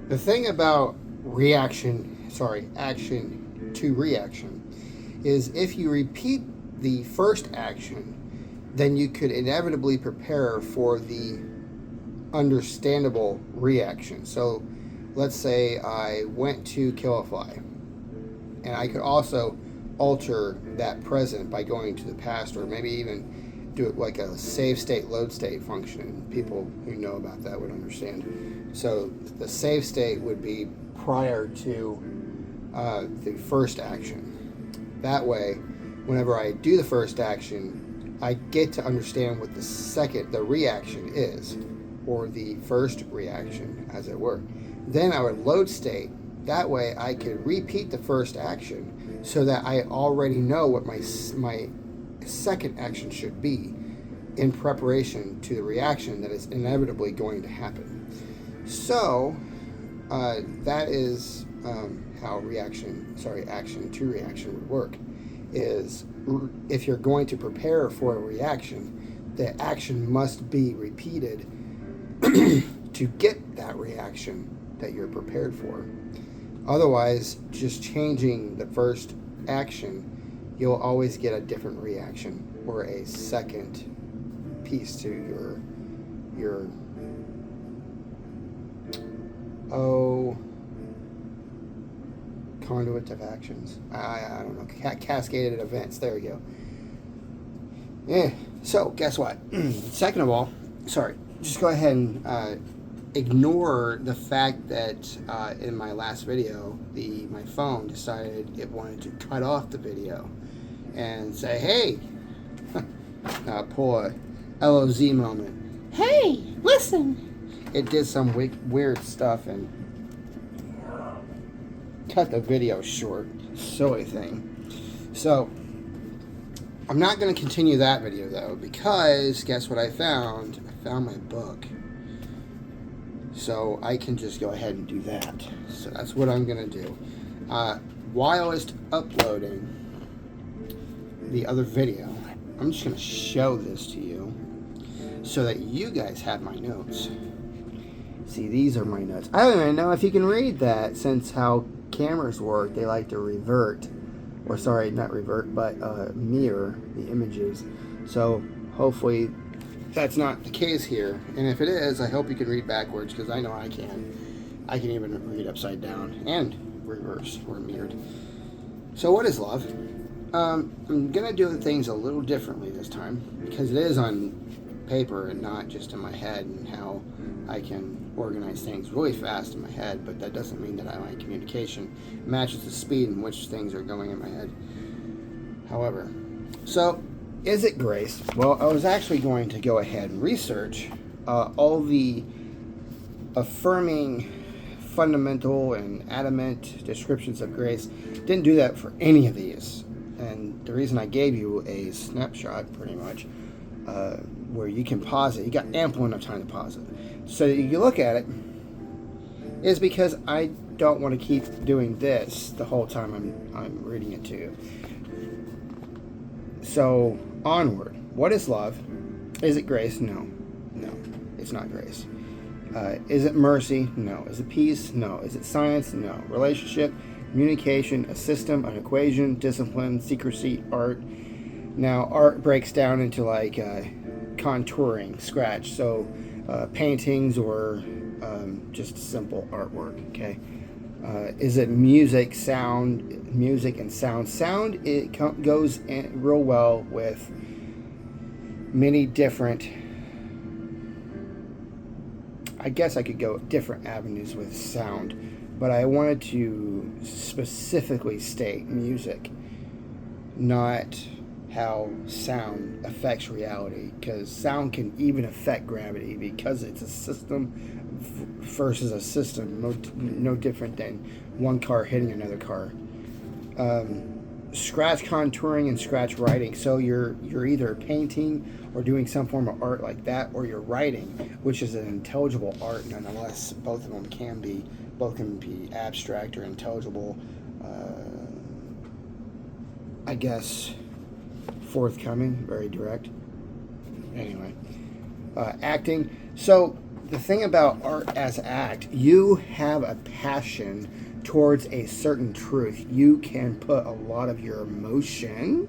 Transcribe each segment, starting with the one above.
The thing about action to reaction, is if you repeat the first action, then you could inevitably prepare for the understandable reaction. So let's say I went to kill a fly, and I could also alter that present by going to the past, or maybe even do it like a save state, load state function. People who know about that would understand. So the save state would be prior to the first action. That way, whenever I do the first action, I get to understand what the reaction is, or the first reaction, as it were. Then I would load state. That way, I could repeat the first action so that I already know what my second action should be in preparation to the reaction that is inevitably going to happen. So that is how action to reaction would work. Is if you're going to prepare for a reaction, the action must be repeated to get that reaction that you're prepared for. Otherwise, just changing the first action, you'll always get a different reaction or a second piece to your conduit of actions. I don't know. Cascaded events. There we go. Yeah. So guess what? Second of all, just go ahead and ignore the fact that in my last video, my phone decided it wanted to cut off the video and say, "Hey," pull a LOZ moment. "Hey, listen." It did some weird stuff and cut the video short. Silly thing. So I'm not going to continue that video though, because guess what I found? I found my book. So I can just go ahead and do that. So that's what I'm going to do. While I was uploading the other video, I'm just going to show this to you so that you guys have my notes. See, these are my notes. I don't even know if you can read that, since how cameras work, they like to revert, or sorry, not revert, but mirror the images. So hopefully that's not the case here, and if it is, I hope you can read backwards, because I know I can. I can even read upside down and reverse or mirrored. So what is love? I'm gonna do things a little differently this time, because it is on paper and not just in my head, and how I can organize things really fast in my head, but that doesn't mean that my communication matches the speed in which things are going in my head. However, so is it grace? Well, I was actually going to go ahead and research all the affirming, fundamental, and adamant descriptions of grace. Didn't do that for any of these. And the reason I gave you a snapshot, pretty much, where you can pause it, you got ample enough time to pause it, so that you can look at it, is because I don't want to keep doing this the whole time I'm reading it to you. So, onward. What is love? Is it grace? No, it's not grace. Is it mercy? No. Is it peace? No. Is it science? No. Relationship, communication, a system, an equation, discipline, secrecy, art. Now, art breaks down into like contouring, scratch. So, paintings or just simple artwork. Okay. Is it music, sound, music and sound? Sound, it goes in real well with many different, I guess I could go different avenues with sound, but I wanted to specifically state music, not how sound affects reality, because sound can even affect gravity, because it's a system versus a system, no different than one car hitting another car. Scratch contouring and scratch writing. So you're either painting or doing some form of art like that, or you're writing, which is an intelligible art nonetheless. Both can be abstract or intelligible. I guess forthcoming, very direct. Anyway, acting. So the thing about art as act, you have a passion towards a certain truth. You can put a lot of your emotion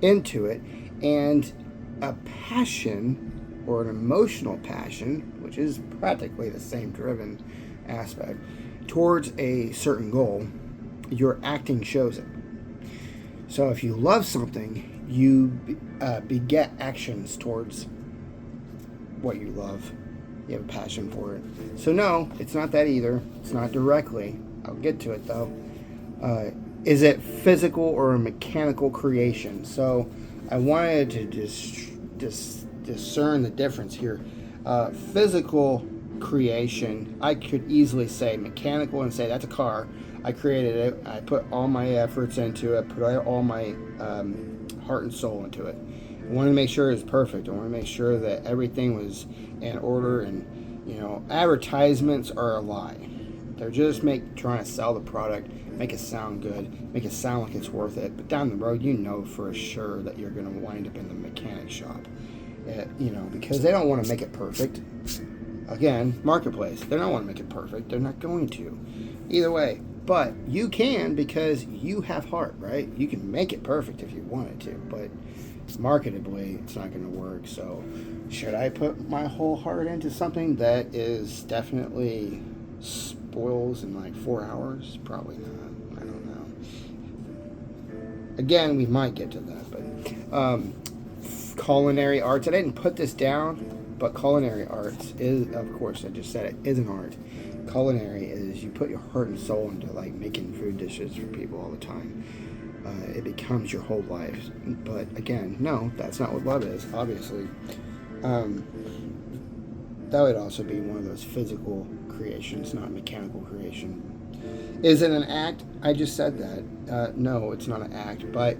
into it, and a passion or an emotional passion, which is practically the same driven aspect, towards a certain goal, your acting shows it. So if you love something, you beget actions towards what you love. You have a passion for it. So no, it's not that either. It's not directly. I'll get to it though. Is it physical or a mechanical creation? So I wanted to discern the difference here. Physical creation, I could easily say mechanical and say that's a car. I created it. I put all my efforts into it. Put all my heart and soul into it. I wanted to make sure it was perfect. I wanted to make sure that everything was in order. And advertisements are a lie. They're just trying to sell the product, make it sound good, make it sound like it's worth it. But down the road, you know for sure that you're going to wind up in the mechanic shop. Because they don't want to make it perfect. Again, marketplace. They don't want to make it perfect. They're not going to. Either way. But you can, because you have heart, right? You can make it perfect if you wanted to. But marketably, it's not going to work. So should I put my whole heart into something that is definitely spoils in like 4 hours? Probably not. I don't know. Again, we might get to that. But culinary arts. I didn't put this down, but culinary arts is, of course, I just said it, is an art. Culinary is you put your heart and soul into like making food dishes for people all the time. It becomes your whole life. But again, no, that's not what love is, obviously. That would also be one of those physical creations, not mechanical creation. Is it an act? I just said that. No, it's not an act. But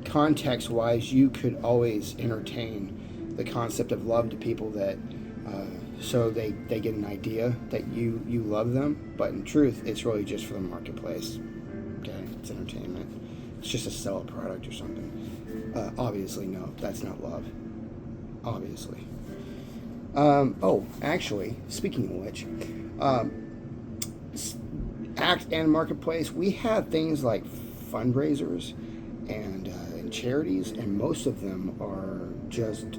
context-wise, you could always entertain the concept of love to people that so they get an idea that you love them. But in truth, it's really just for the marketplace. Okay, it's entertainment. It's just to sell a product or something. Obviously, no, that's not love. Obviously. Actually, speaking of which, act and marketplace, we have things like fundraisers and charities, and most of them are just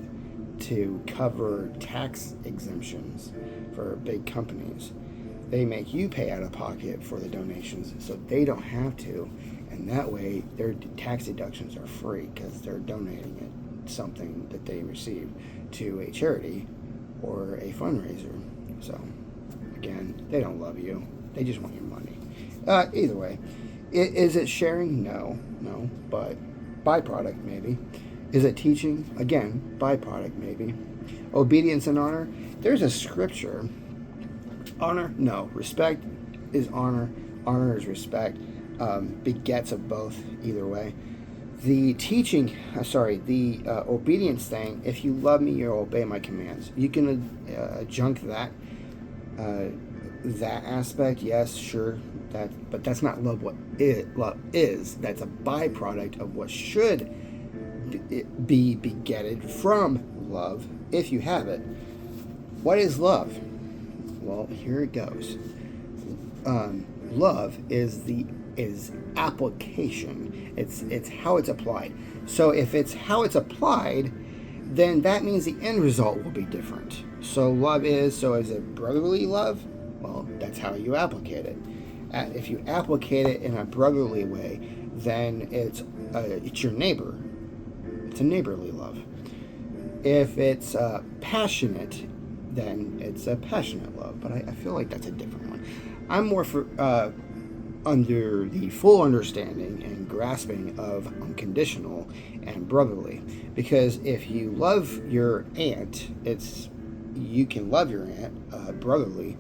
to cover tax exemptions for big companies. They make you pay out of pocket for the donations so they don't have to, and that way their tax deductions are free because they're donating it, something that they receive, to a charity or a fundraiser. So again, they don't love you, they just want your money. Either way, is it sharing? No, but byproduct maybe. Is it teaching? Again, byproduct maybe. Obedience and honor. There's a scripture. Honor? No. Respect is honor. Honor is respect. Begets of both, either way. The teaching, the obedience thing, if you love me, you'll obey my commands. You can adjunct that aspect, yes, sure, but that's not love. What love is, that's a byproduct of what should be begetted from love, if you have it. What is love? Well, here it goes. Love is application. It's how it's applied. So if it's how it's applied, then that means the end result will be different. So love is it brotherly love? Well, that's how you applicate it. If you applicate it in a brotherly way, then it's your neighbor. It's a neighborly love. If it's passionate, then it's a passionate love. But I feel like that's a different one. I'm more for under the full understanding and grasping of unconditional and brotherly. Because if you love your aunt, you can love your aunt brotherly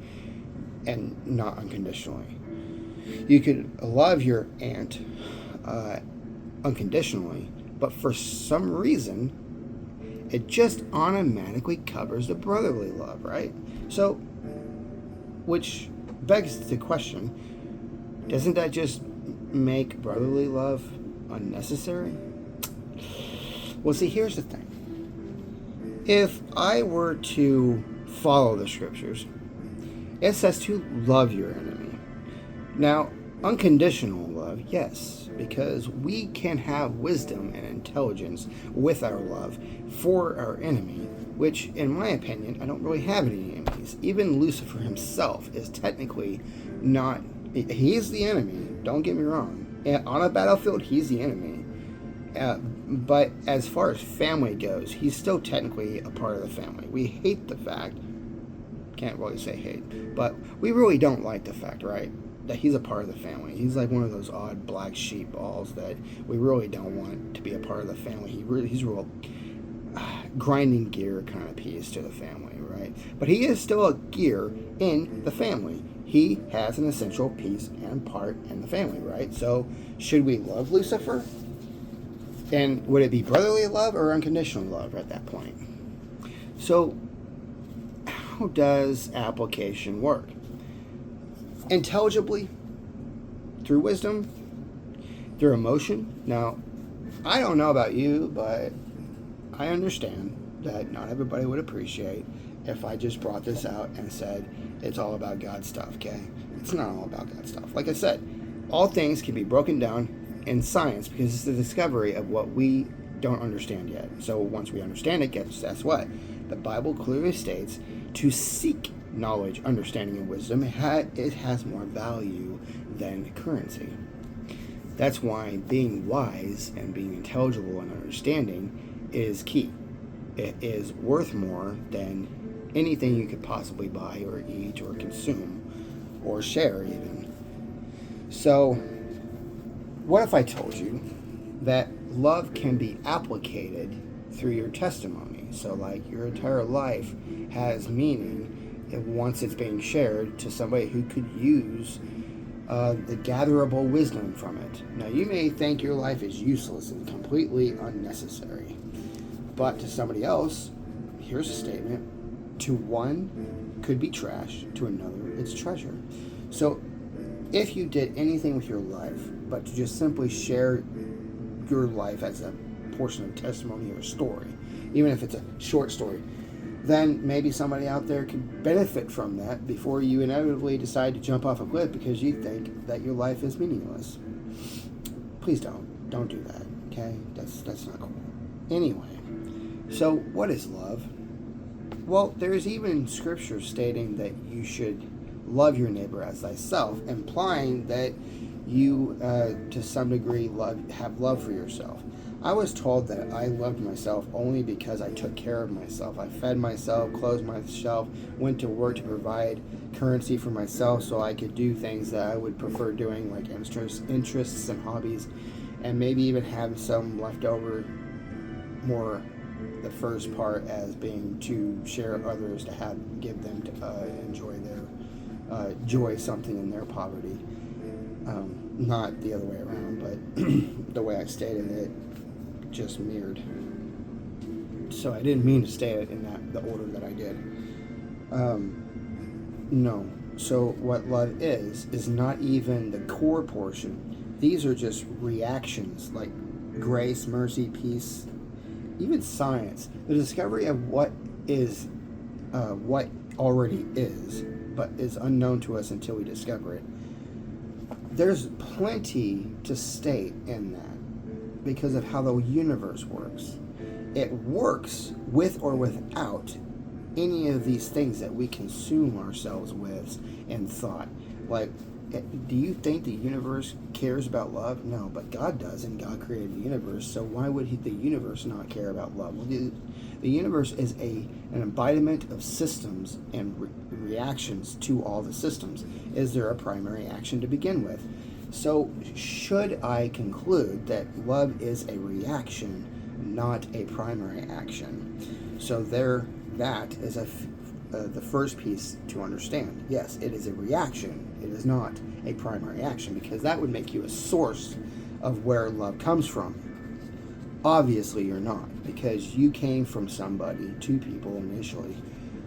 and not unconditionally. You could love your aunt unconditionally, but for some reason, it just automatically covers the brotherly love, right? So, which begs the question, doesn't that just make brotherly love unnecessary? Well, see, here's the thing. If I were to follow the scriptures. It says to love your enemy. Now, unconditional love, yes, because we can have wisdom and intelligence with our love for our enemy, which, in my opinion, I don't really have any enemies. Even Lucifer himself is technically not, he's the enemy, don't get me wrong. On a battlefield, he's the enemy. But as far as family goes, he's still technically a part of the family. We hate the fact, can't really say hate, but we really don't like the fact, right, that he's a part of the family. He's like one of those odd black sheep balls that we really don't want to be a part of the family. He's real grinding gear kind of piece to the family, right? But he is still a gear in the family. He has an essential piece and part in the family, right? So should we love Lucifer? And would it be brotherly love or unconditional love at that point? So how does application work? Intelligibly, through wisdom, through emotion. Now, I don't know about you, but I understand that not everybody would appreciate if I just brought this out and said it's all about God stuff, okay? It's not all about God stuff. Like I said, all things can be broken down in science because it's the discovery of what we don't understand yet. So once we understand it, guess what? The Bible clearly states to seek knowledge, understanding, and wisdom. It has more value than currency. That's why being wise and being intelligible and understanding is key. It is worth more than anything you could possibly buy or eat or consume or share even. So what if I told you that love can be applicated through your testimony? So like your entire life has meaning once it's being shared to somebody who could use the gatherable wisdom from it. Now, you may think your life is useless and completely unnecessary, but to somebody else, here's a statement: to one could be trash, to another it's treasure. So if you did anything with your life but to just simply share your life as a portion of testimony or story, even if it's a short story, then maybe somebody out there could benefit from that before you inevitably decide to jump off a cliff because you think that your life is meaningless. Please don't do that, okay? That's not cool. Anyway, so what is love? Well, there's even scripture stating that you should love your neighbor as thyself, implying that you to some degree have love for yourself. I was told that I loved myself only because I took care of myself. I fed myself, clothed myself, went to work to provide currency for myself so I could do things that I would prefer doing, like interests and hobbies, and maybe even have some left over, more the first part as being to share others, to give them to enjoy their joy something in their poverty. Not the other way around, but the way I stated it just mirrored. So I didn't mean to state it in the order that I did. No. So what love is not even the core portion. These are just reactions like grace, mercy, peace, even science. The discovery of what already is, but is unknown to us until we discover it. There's plenty to state in that because of how the universe works. It works with or without any of these things that we consume ourselves with in thought. Like, do you think the universe cares about love? No, but God does, and God created the universe, so why would the universe not care about love? Well, the universe is an embodiment of systems and reactions to all the systems. Is there a primary action to begin with? So should I conclude that love is a reaction, not a primary action? So that is the first piece to understand. Yes, it is a reaction. It is not a primary action, because that would make you a source of where love comes from. Obviously, you're not, because you came from somebody, two people initially.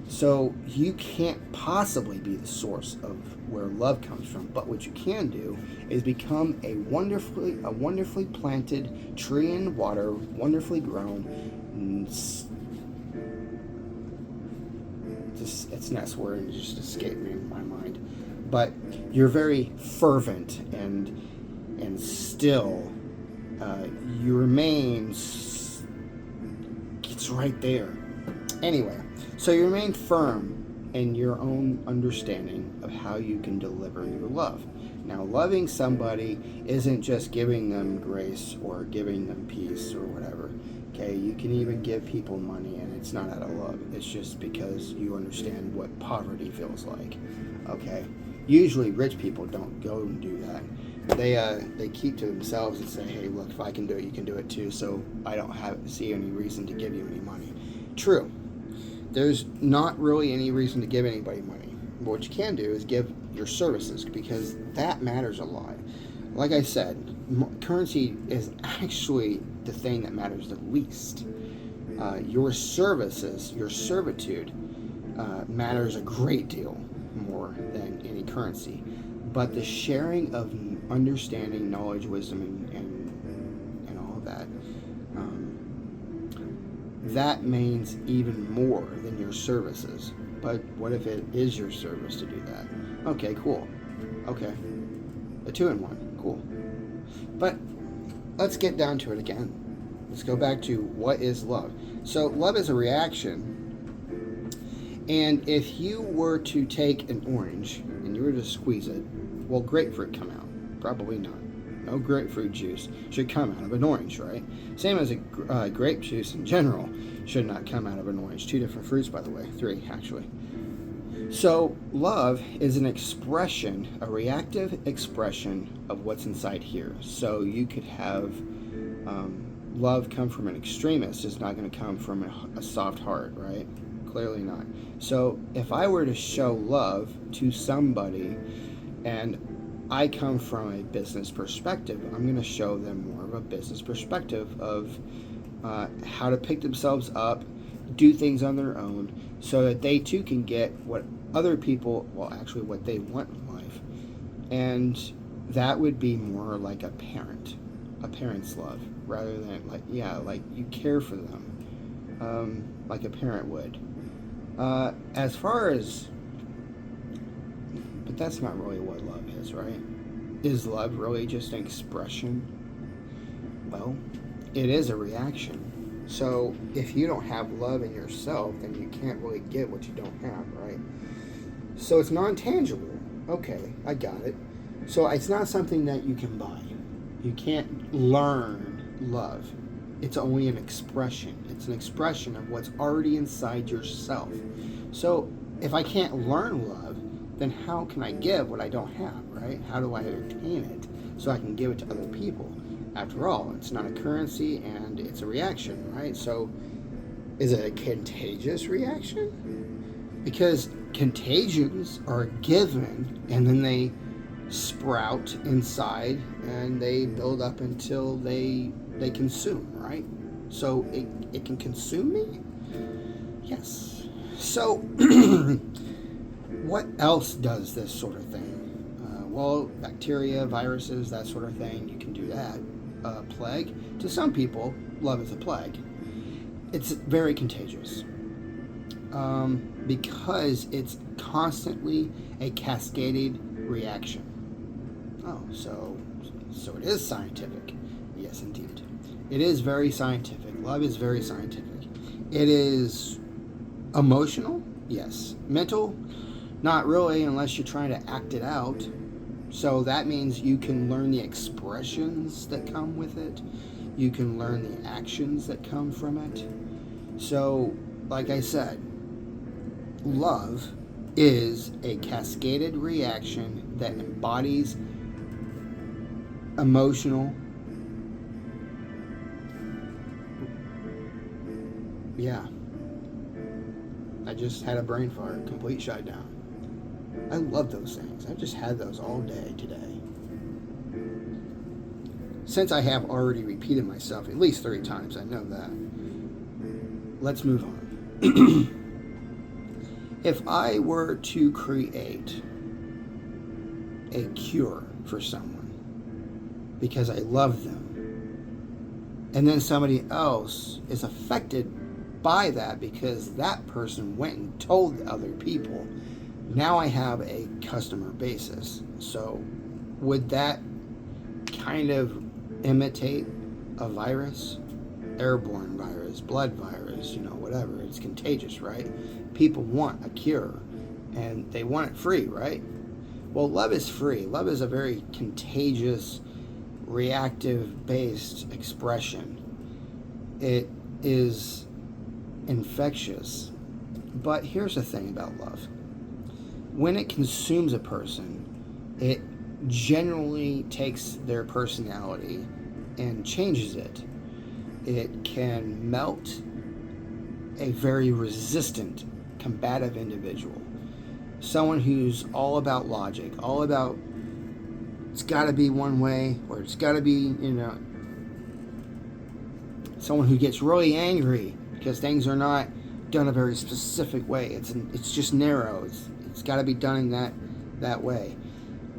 So you can't possibly be the source of where love comes from. But what you can do is become a wonderfully planted tree in water, wonderfully grown, to it's an S word and it just escaped me in my mind. But you're very fervent and still. You remain. It's right there. Anyway, so you remain firm in your own understanding of how you can deliver your love. Now, loving somebody isn't just giving them grace or giving them peace or whatever. Okay, you can even give people money and it's not out of love. It's just because you understand what poverty feels like. Okay, usually rich people don't go and do that. They keep to themselves and say, hey, look, if I can do it, you can do it too. So I don't see any reason to give you any money. True. There's not really any reason to give anybody money. But what you can do is give your services, because that matters a lot. Like I said, currency is actually the thing that matters the least. Your services, your servitude, matters a great deal more than any currency. But the sharing of understanding, knowledge, wisdom, and all of that, that means even more than your services. But what if it is your service to do that? Okay, cool. Okay. A 2-in-1. Cool. But let's get down to it again. Let's go back to what is love. So love is a reaction. And if you were to take an orange and you were to squeeze it, will grapefruit come out? Probably not. No grapefruit juice should come out of an orange, right? Same as a grape juice in general should not come out of an orange. 2 different fruits, by the way. 3, actually. So love is an expression, a reactive expression of what's inside here. So you could have love come from an extremist. It's not going to come from a soft heart, right? Clearly not. So if I were to show love to somebody and I come from a business perspective, I'm going to show them more of a business perspective of how to pick themselves up, do things on their own, so that they too can get what other people, well, actually what they want in life. And that would be more like a parent's love, rather than like you care for them, like a parent would. As far as, but that's not really what love is, right? Is love really just an expression? Well, it is a reaction. So if you don't have love in yourself, then you can't really get what you don't have, right? So it's non-tangible. Okay, I got it. So it's not something that you can buy. You can't learn love. It's only an expression. It's an expression of what's already inside yourself. So if I can't learn love, then how can I give what I don't have, right? How do I attain it so I can give it to other people? After all, it's not a currency and it's a reaction, right? So is it a contagious reaction? Because contagions are given and then they sprout inside and they build up until they consume, right? So it can consume me? Yes. So what else does this sort of thing? Well, bacteria, viruses, that sort of thing, you can do that. Plague, to some people, love is a plague. It's very contagious because it's constantly a cascaded reaction. Oh, so it is scientific. Yes, indeed. It is very scientific. Love is very scientific. It is emotional. Yes. Mental, not really, unless you're trying to act it out. So that means you can learn the expressions that come with it. You can learn the actions that come from it. So, like I said, love is a cascaded reaction that embodies emotional. Yeah. I just had a brain fart, complete shutdown. I love those things. I've just had those all day today. Since I have already repeated myself at least 3 times, I know that. Let's move on. If I were to create a cure for someone because I love them, and then somebody else is affected buy that because that person went and told other people. Now I have a customer basis. So would that kind of imitate a virus? Airborne virus, blood virus, whatever. It's contagious, right? People want a cure and they want it free, right? Well, love is free. Love is a very contagious, reactive based expression. It is infectious. But here's the thing about love. When it consumes a person, it generally takes their personality and changes it. It can melt a very resistant, combative individual. Someone who's all about logic, all about it's got to be one way, or it's got to be, someone who gets really angry because things are not done a very specific way. It's just narrow. It's got to be done in that way.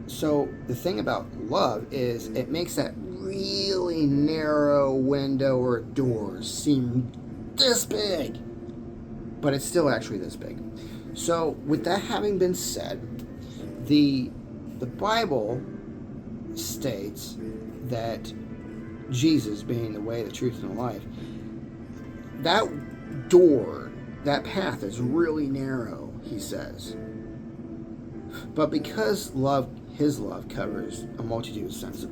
So the thing about love is it makes that really narrow window or door seem this big, but it's still actually this big. So with that having been said, the Bible states that Jesus, being the way, the truth, and the life, that door, that path is really narrow, he says. But because his love covers a multitude of sins,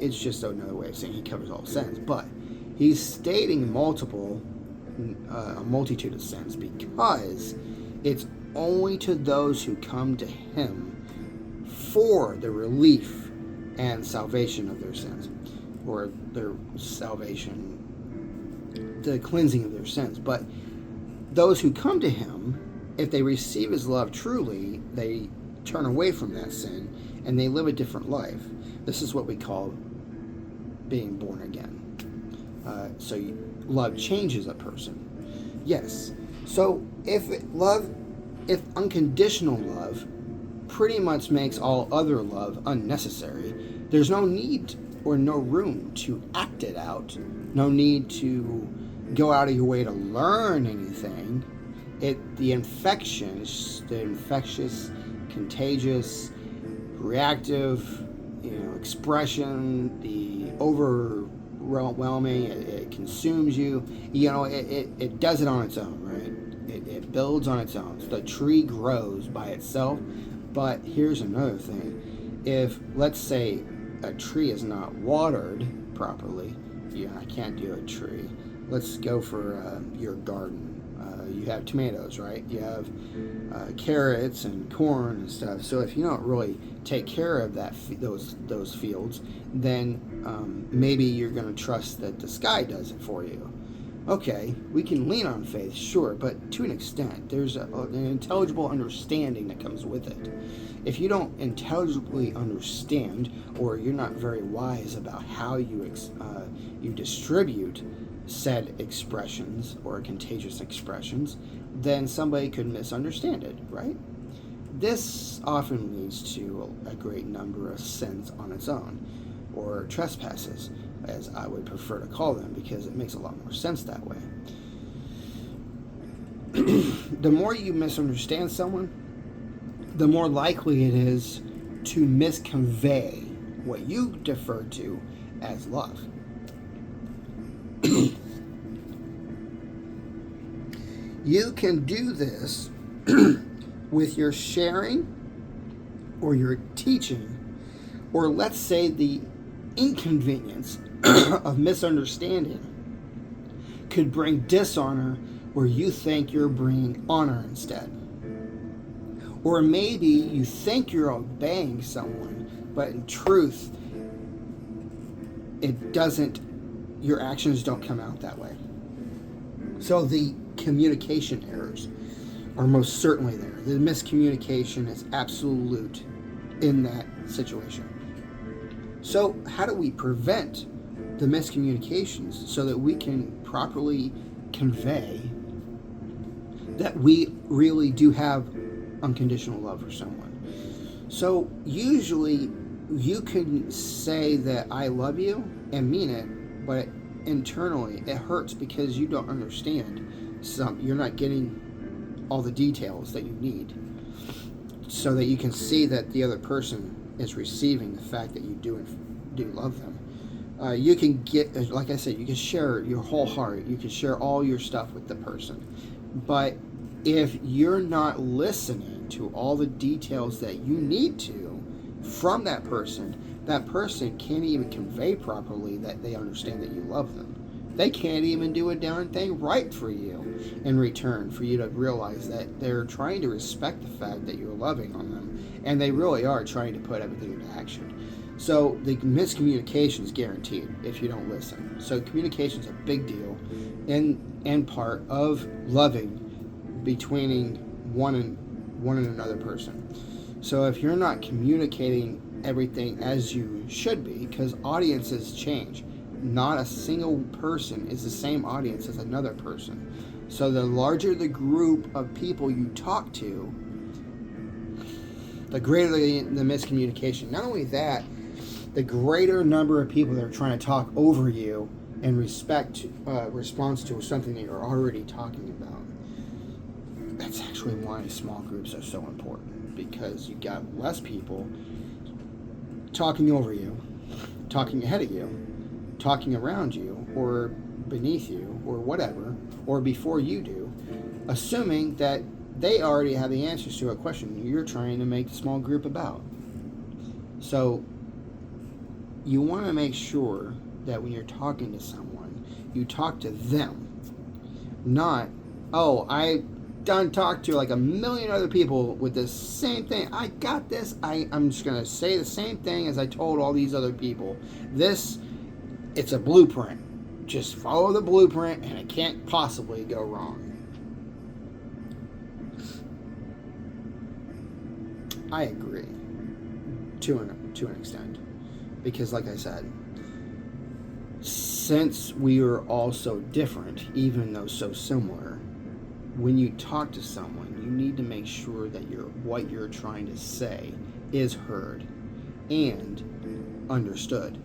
it's just another way of saying he covers all sins. But he's stating a multitude of sins because it's only to those who come to him for the relief and salvation of their sins, or their salvation, the cleansing of their sins. But those who come to him, if they receive his love truly, they turn away from that sin and they live a different life. This is what we call being born again. So love changes a person. Yes. So if unconditional love pretty much makes all other love unnecessary, there's no need or no room to act it out, no need to go out of your way to learn anything. The infectious, contagious, reactive, expression, the overwhelming, it consumes you. It does it on its own, right? It builds on its own. So the tree grows by itself. But here's another thing. If, let's say, a tree is not watered properly, I can't do a tree. Let's go for your garden. You have tomatoes, right? You have carrots and corn and stuff. So if you don't really take care of those fields, then maybe you're going to trust that the sky does it for you. Okay, we can lean on faith, sure, but to an extent, there's an intelligible understanding that comes with it. If you don't intelligibly understand, or you're not very wise about how you distribute said expressions or contagious expressions, then somebody could misunderstand it, right? This often leads to a great number of sins on its own, or trespasses, as I would prefer to call them, because it makes a lot more sense that way. The more you misunderstand someone, the more likely it is to misconvey what you defer to as love. You can do this with your sharing or your teaching, or let's say the inconvenience of misunderstanding could bring dishonor where you think you're bringing honor instead. Or maybe you think you're obeying someone, but in truth, your actions don't come out that way. So the communication errors are most certainly there. The miscommunication is absolute in that situation. So how do we prevent the miscommunications so that we can properly convey that we really do have unconditional love for someone? So usually you can say that I love you and mean it, but internally it hurts because you don't understand you're not getting all the details that you need, so that you can see that the other person is receiving the fact that you do love them. You can get, like I said, you can share your whole heart. You can share all your stuff with the person. But if you're not listening to all the details that you need to from that person can't even convey properly that they understand that you love them. They can't even do a darn thing right for you in return for you to realize that they're trying to respect the fact that you're loving on them, and they really are trying to put everything into action. So the miscommunication is guaranteed if you don't listen. So communication is a big deal and part of loving between one and another person. So if you're not communicating everything as you should be, because audiences change, not a single person is the same audience as another person. So the larger the group of people you talk to, the greater the miscommunication. Not only that, the greater number of people that are trying to talk over you in response to something that you're already talking about. That's actually why small groups are so important, because you got less people talking over you, talking ahead of you, talking around you, or beneath you, or whatever, or before you do, assuming that they already have the answers to a question you're trying to make the small group about. So you want to make sure that when you're talking to someone, you talk to them, not, oh, I done talked to like a million other people with the same thing. I got this. I'm just going to say the same thing as I told all these other people. It's a blueprint. Just follow the blueprint and it can't possibly go wrong. I agree to an extent, because like I said, since we are all so different, even though so similar, when you talk to someone, you need to make sure that what you're trying to say is heard and understood,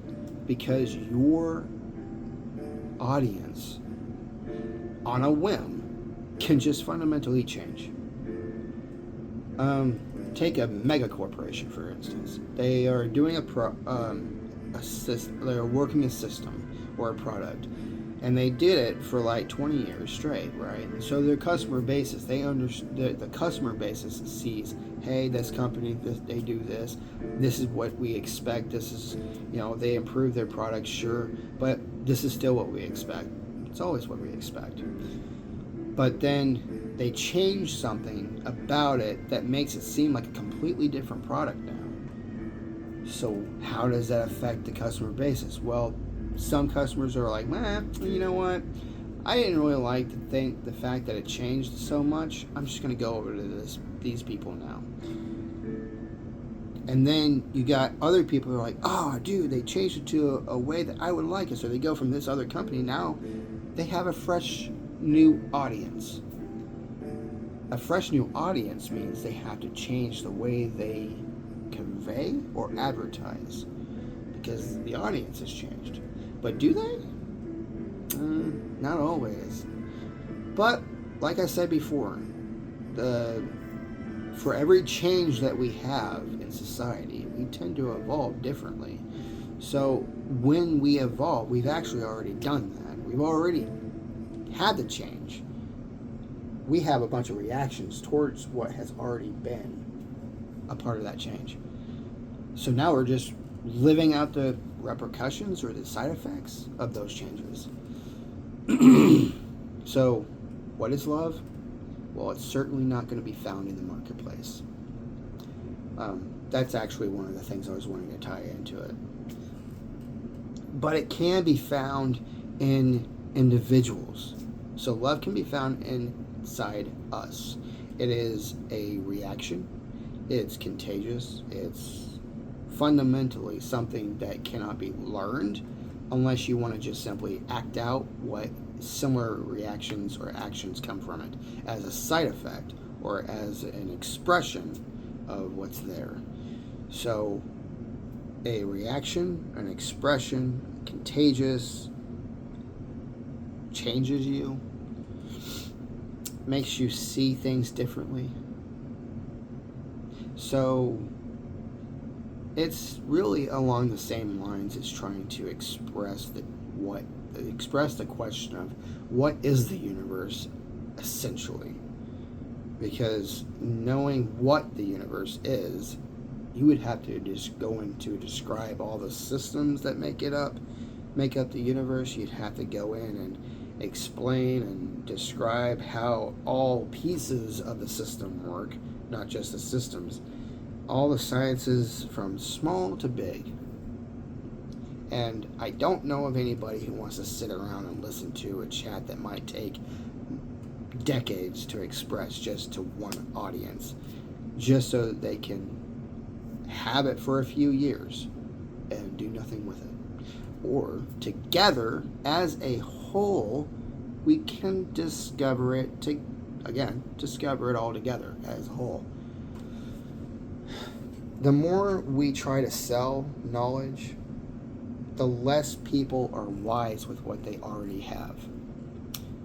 because your audience, on a whim, can just fundamentally change. Take a mega corporation, for instance. They are doing they're working a system or a product, and they did it for like 20 years straight, right? So their customer basis, the customer basis sees, hey, this company, they do this. This is what we expect. This is, they improve their product, sure, but this is still what we expect. It's always what we expect. But then they change something about it that makes it seem like a completely different product now. So how does that affect the customer basis? Well, some customers are like, you know what? I didn't really like the fact that it changed so much. I'm just going to go over to these people now. And then you got other people who are like, oh, dude, they changed it to a way that I would like it. So they go from this other company. Now they have a fresh new audience. A fresh new audience means they have to change the way they convey or advertise, because the audience has changed. But do they? Not always. But like I said before, for every change that we have in society, we tend to evolve differently. So when we evolve, we've actually already done that. We've already had the change. We have a bunch of reactions towards what has already been a part of that change. So now we're just living out the repercussions or the side effects of those changes. So, what is love? Well, it's certainly not going to be found in the marketplace. That's actually one of the things I was wanting to tie into it. But it can be found in individuals. So love can be found inside us. It is a reaction. It's contagious. It's fundamentally something that cannot be learned unless you want to just simply act out what similar reactions or actions come from it as a side effect or as an expression of what's there. So a reaction, an expression, contagious, changes you. makes you see things differently. So it's really along the same lines as trying to express the question of what is the universe essentially. Because knowing what the universe is, you would have to just go into describe all the systems that make up the universe. You'd have to go in and explain and describe how all pieces of the system work, not just the systems, all the sciences from small to big. And I don't know of anybody who wants to sit around and listen to a chat that might take decades to express just to one audience, just so that they can have it for a few years and do nothing with it. Or together as a whole, we can discover it all together as a whole. The more we try to sell knowledge, the less people are wise with what they already have,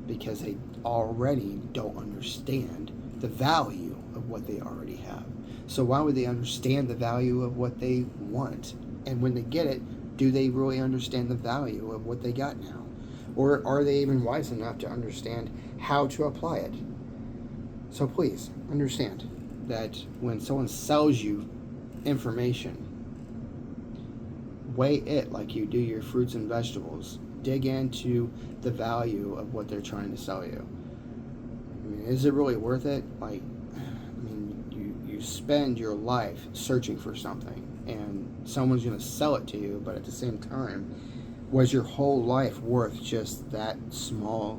because they already don't understand the value of what they already have. So why would they understand the value of what they want? And when they get it, do they really understand the value of what they got now? Or are they even wise enough to understand how to apply it? So please understand that when someone sells you information, weigh it like you do your fruits and vegetables. Dig into the value of what they're trying to sell you. I mean, is it really worth it? You spend your life searching for something, and someone's going to sell it to you, but at the same time, was your whole life worth just that small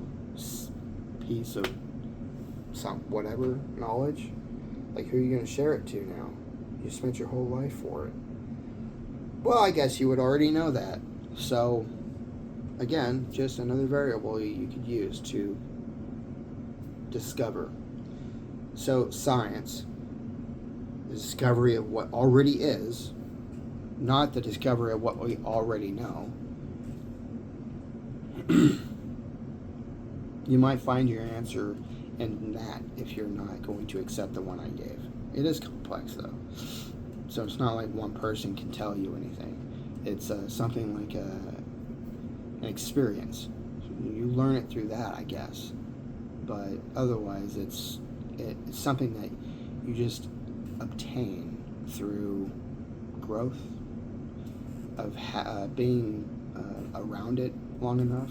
piece of whatever knowledge? Like, who are you going to share it to now? You spent your whole life for it. Well, I guess you would already know that. So, again, just another variable you could use to discover. So, science, the discovery of what already is, not the discovery of what we already know. You might find your answer in that if you're not going to accept the one I gave. It is complex, though. So it's not like one person can tell you anything. It's something like an experience. You learn it through that, I guess. But otherwise, it's something that you just obtain through growth, of being around it long enough.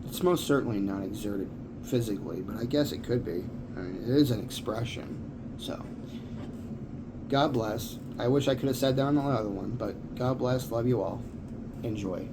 It's most certainly not exerted physically, but I guess it could be. I mean, it is an expression. So, God bless. I wish I could have said that on the other one, but God bless. Love you all. Enjoy.